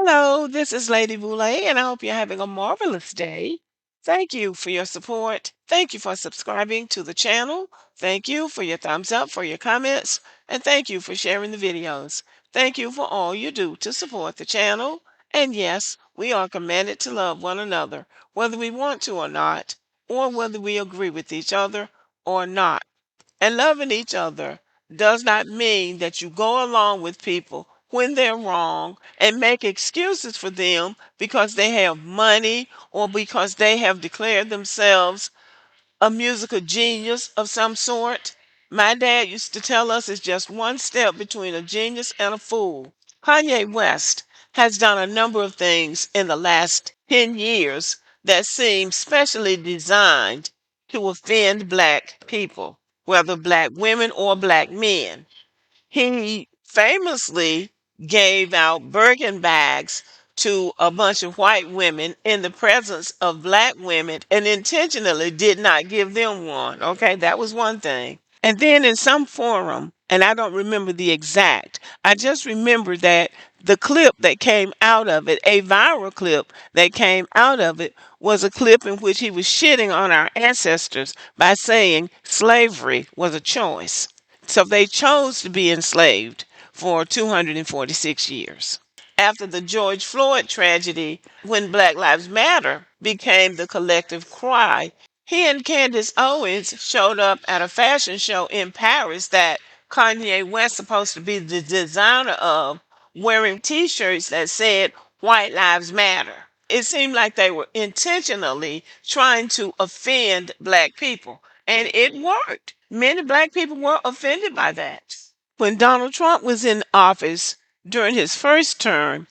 Hello, this is Lady Boulay, and I hope you're having a marvelous day. Thank you for your support. Thank you for subscribing to the channel. Thank you for your thumbs up, for your comments, and thank you for sharing the videos. Thank you for all you do to support the channel. And yes, we are commanded to love one another, whether we want to or not, or whether we agree with each other or not. And loving each other does not mean that you go along with people when they're wrong and make excuses for them because they have money or because they have declared themselves a musical genius of some sort. My dad used to tell us it's just one step between a genius and a fool. Kanye West has done a number of things in the last 10 years that seem specially designed to offend black people, whether black women or black men. He famously gave out Birkin bags to a bunch of white women in the presence of black women and intentionally did not give them one. Okay, that was one thing. And then in some forum, and I don't remember the exact, I just remember that the clip that came out of it, a viral clip that came out of it, was a clip in which he was shitting on our ancestors by saying slavery was a choice. So they chose to be enslaved for 246 years. After the George Floyd tragedy, when Black Lives Matter became the collective cry, he and Candace Owens showed up at a fashion show in Paris that Kanye West supposed to be the designer of, wearing t-shirts that said White Lives Matter. It seemed like they were intentionally trying to offend black people, and it worked. Many black people were offended by that. When Donald Trump was in office during his first term,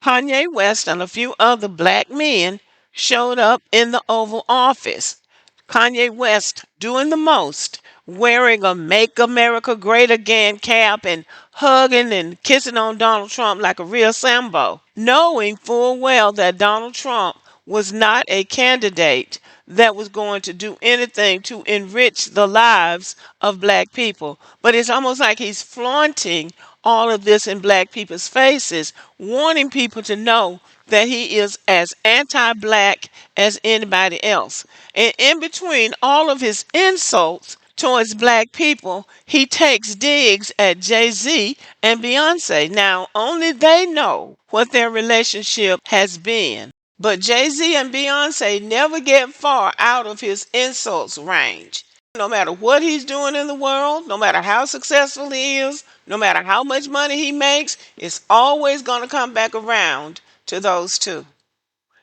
Kanye West and a few other black men showed up in the Oval Office. Kanye West doing the most, wearing a Make America Great Again cap and hugging and kissing on Donald Trump like a real Sambo, knowing full well that Donald Trump was not a candidate that was going to do anything to enrich the lives of black people. But it's almost like he's flaunting all of this in black people's faces, wanting people to know that he is as anti-black as anybody else. And in between all of his insults towards black people, he takes digs at Jay-Z and Beyonce. Now, only they know what their relationship has been. But Jay-Z and Beyonce never get far out of his insults range. No matter what he's doing in the world, no matter how successful he is, no matter how much money he makes, it's always going to come back around to those two.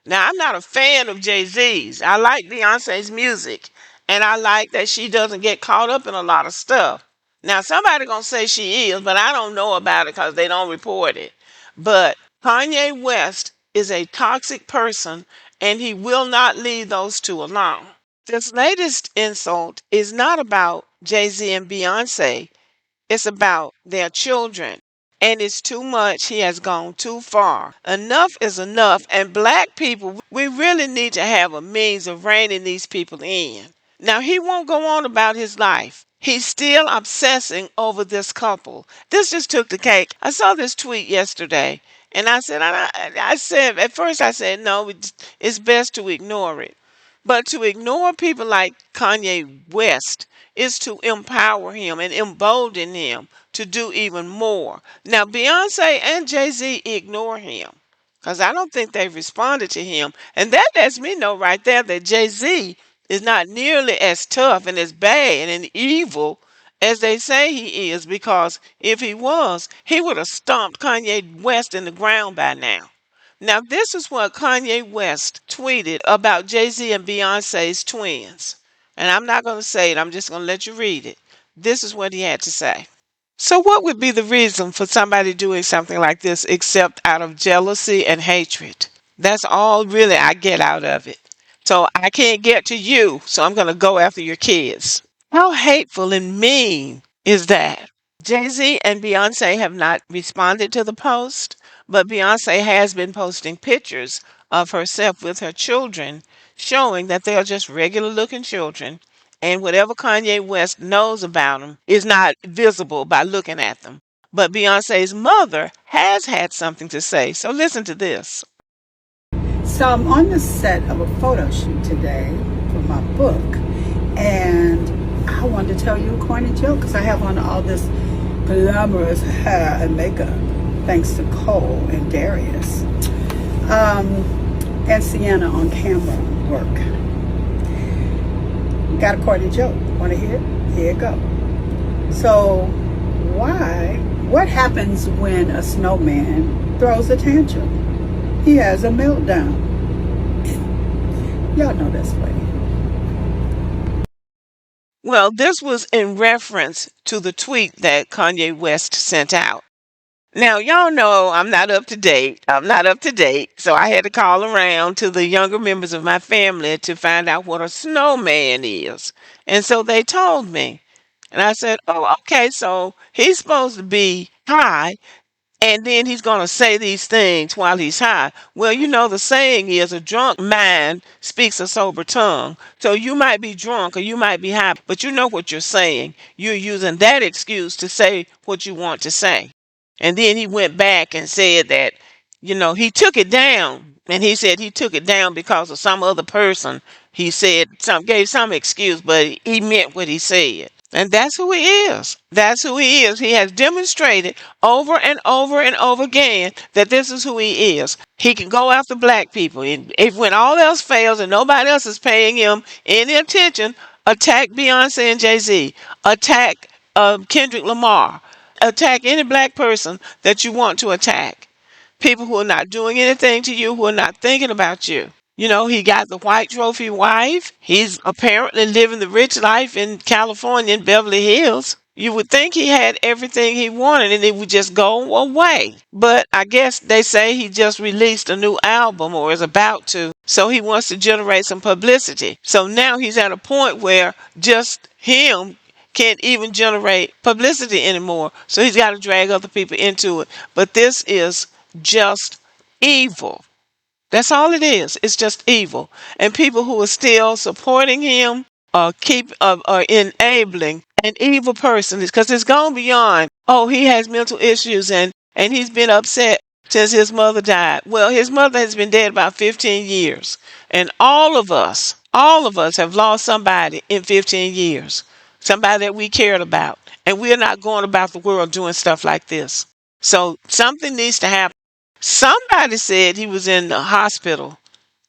Now, I'm not a fan of Jay-Z's. I like Beyonce's music, and I like that she doesn't get caught up in a lot of stuff. Now, somebody going to say she is, but I don't know about it because they don't report it. But Kanye West is a toxic person, and he will not leave those two alone. This latest insult is not about Jay-Z and Beyonce. It's about their children. And it's too much. He has gone too far. Enough is enough. And black people, we really need to have a means of reining these people in. Now, he won't go on about his life. He's still obsessing over this couple. This just took the cake. I saw this tweet yesterday. And I said, at first I said, no, it's best to ignore it. But to ignore people like Kanye West is to empower him and embolden him to do even more. Now, Beyonce and Jay-Z ignore him because I don't think they've responded to him. And that lets me know right there that Jay-Z is not nearly as tough and as bad and evil as they say he is, because if he was, he would have stomped Kanye West in the ground by now. Now, this is what Kanye West tweeted about Jay-Z and Beyonce's twins. And I'm not going to say it, I'm just going to let you read it. This is what he had to say. So, what would be the reason for somebody doing something like this except out of jealousy and hatred? That's all really I get out of it. So, I can't get to you, so I'm going to go after your kids. How hateful and mean is that? Jay-Z and Beyonce have not responded to the post, but Beyonce has been posting pictures of herself with her children, showing that they are just regular looking children, and whatever Kanye West knows about them is not visible by looking at them. but Beyonce's mother has had something to say. So listen to this. So I'm on the set of a photo shoot today for my book, and I wanted to tell you a corny joke because I have on all this glamorous hair and makeup, thanks to Cole and Darius, and Sienna on camera work. Got a corny joke. Want to hear it? Here it go. So, what happens when a snowman throws a tantrum? He has a meltdown. Y'all know that's funny. Well, this was in reference to the tweet that Kanye West sent out. Now, y'all know I'm not up to date. I'm not up to date. So I had to call around to the younger members of my family to find out what a snowman is. And so they told me. And I said, oh, okay. So he's supposed to be high, and then he's going to say these things while he's high. Well, you know, the saying is a drunk mind speaks a sober tongue. So you might be drunk or you might be high, but you know what you're saying. You're using that excuse to say what you want to say. And then he went back and said that, you know, he took it down. And he said he took it down because of some other person. He said gave some excuse, but he meant what he said. And that's who he is. That's who he is. He has demonstrated over and over and over again that this is who he is. He can go after black people. And if when all else fails and nobody else is paying him any attention, attack Beyonce and Jay-Z. Attack Kendrick Lamar. Attack any black person that you want to attack. People who are not doing anything to you, who are not thinking about you. You know, he got the white trophy wife. He's apparently living the rich life in California, in Beverly Hills. You would think he had everything he wanted and it would just go away. But I guess they say he just released a new album or is about to. So he wants to generate some publicity. So now he's at a point where just him can't even generate publicity anymore. So he's got to drag other people into it. But this is just evil. That's all it is. It's just evil. And people who are still supporting him are enabling an evil person because it's gone beyond, oh, he has mental issues and he's been upset since his mother died. Well, his mother has been dead about 15 years. And all of us have lost somebody in 15 years. Somebody that we cared about. And we're not going about the world doing stuff like this. So something needs to happen. Somebody said he was in the hospital.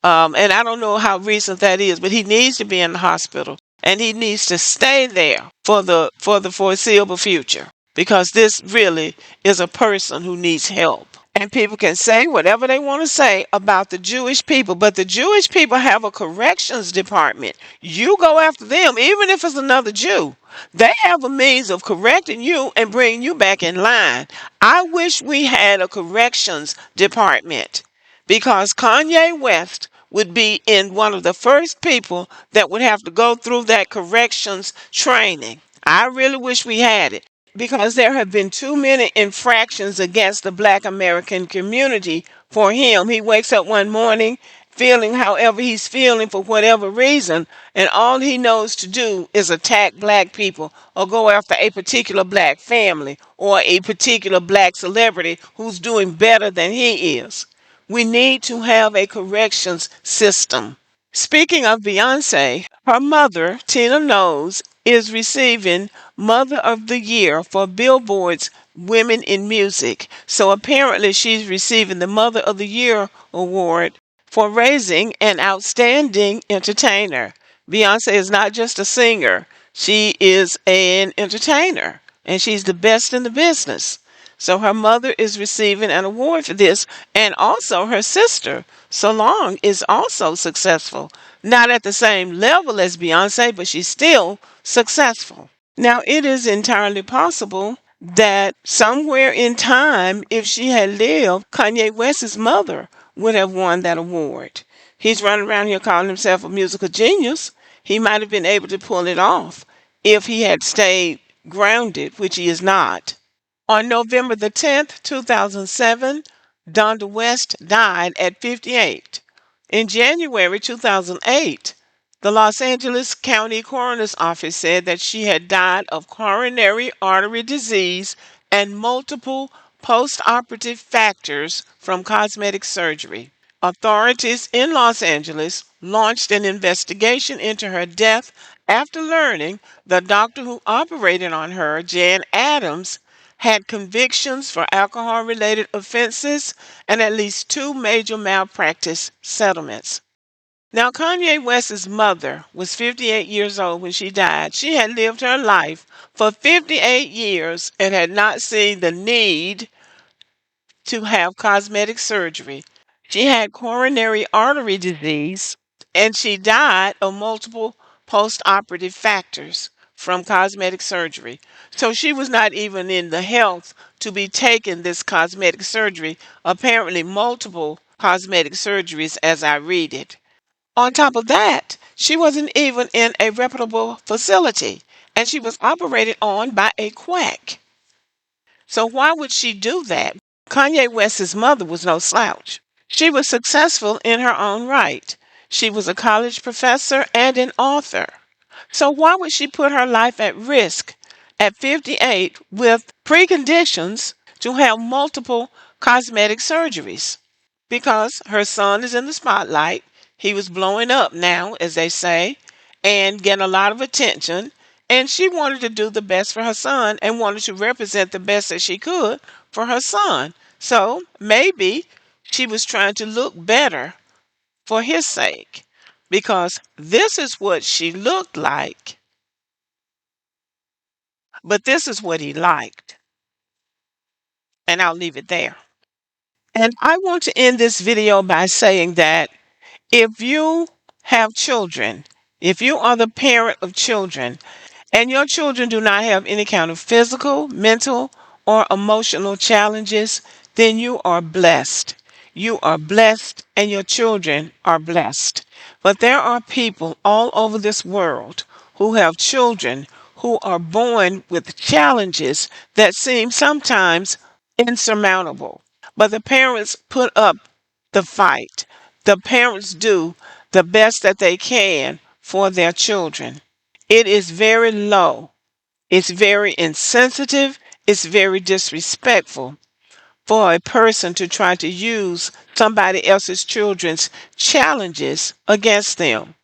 And I don't know how recent that is, but he needs to be in the hospital and he needs to stay there for the foreseeable future because this really is a person who needs help. And people can say whatever they want to say about the Jewish people, but the Jewish people have a corrections department. You go after them, even if it's another Jew. They have a means of correcting you and bringing you back in line. I wish we had a corrections department because Kanye West would be in one of the first people that would have to go through that corrections training. I really wish we had it because there have been too many infractions against the black American community for him. He wakes up one morning feeling however he's feeling for whatever reason, and all he knows to do is attack black people or go after a particular black family or a particular black celebrity who's doing better than he is. We need to have a corrections system. Speaking of Beyonce, her mother, Tina Knowles, is receiving Mother of the Year for Billboard's Women in Music. So apparently she's receiving the Mother of the Year award for raising an outstanding entertainer. Beyonce is not just a singer, she is an entertainer, and she's the best in the business. So her mother is receiving an award for this, and also her sister, Solange, is also successful. Not at the same level as Beyonce, but she's still successful. Now, it is entirely possible that somewhere in time, if she had lived, Kanye West's mother would have won that award. He's running around here calling himself a musical genius. He might have been able to pull it off if he had stayed grounded, which he is not. On November the 10th, 2007, Donda West died at 58. In January 2008, the Los Angeles County Coroner's Office said that she had died of coronary artery disease and multiple post-operative factors from cosmetic surgery. Authorities in Los Angeles launched an investigation into her death after learning the doctor who operated on her, Jan Adams, had convictions for alcohol related offenses and at least two major malpractice settlements. Now, Kanye West's mother was 58 years old when she died. She had lived her life for 58 years and had not seen the need to have cosmetic surgery. She had coronary artery disease and she died of multiple post operative factors from cosmetic surgery. So she was not even in the health to be taking this cosmetic surgery, apparently, multiple cosmetic surgeries as I read it. On top of that, she wasn't even in a reputable facility and she was operated on by a quack. So why would she do that? Kanye West's mother was no slouch. She was successful in her own right. She was a college professor and an author. So why would she put her life at risk at 58 with preconditions to have multiple cosmetic surgeries? Because her son is in the spotlight. He was blowing up now, as they say, and getting a lot of attention. And she wanted to do the best for her son and wanted to represent the best that she could for her son. So maybe she was trying to look better for his sake because this is what she looked like, but this is what he liked. And I'll leave it there. And I want to end this video by saying that if you have children, if you are the parent of children, and your children do not have any kind of physical, mental, or emotional challenges, then you are blessed. You are blessed, and your children are blessed. But there are people all over this world who have children who are born with challenges that seem sometimes insurmountable. But the parents put up the fight. The parents do the best that they can for their children. It is very low. It's very insensitive. It's very disrespectful for a person to try to use somebody else's children's challenges against them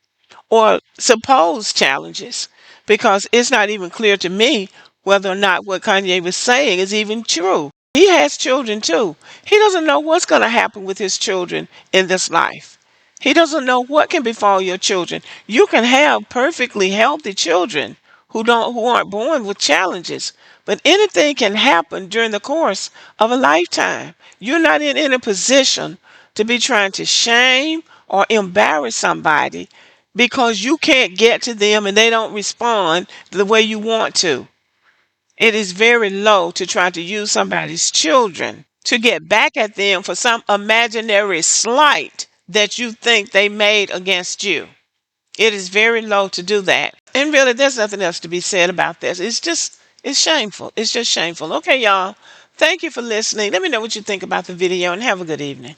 or supposed challenges because it's not even clear to me whether or not what Kanye was saying is even true. He has children too. He doesn't know what's going to happen with his children in this life. He doesn't know what can befall your children. You can have perfectly healthy children who aren't born with challenges, but anything can happen during the course of a lifetime. You're not in any position to be trying to shame or embarrass somebody because you can't get to them and they don't respond the way you want to. It is very low to try to use somebody's children to get back at them for some imaginary slight that you think they made against you. It is very low to do that. And really, there's nothing else to be said about this. It's shameful. It's just shameful. Okay, y'all. Thank you for listening. Let me know what you think about the video and have a good evening.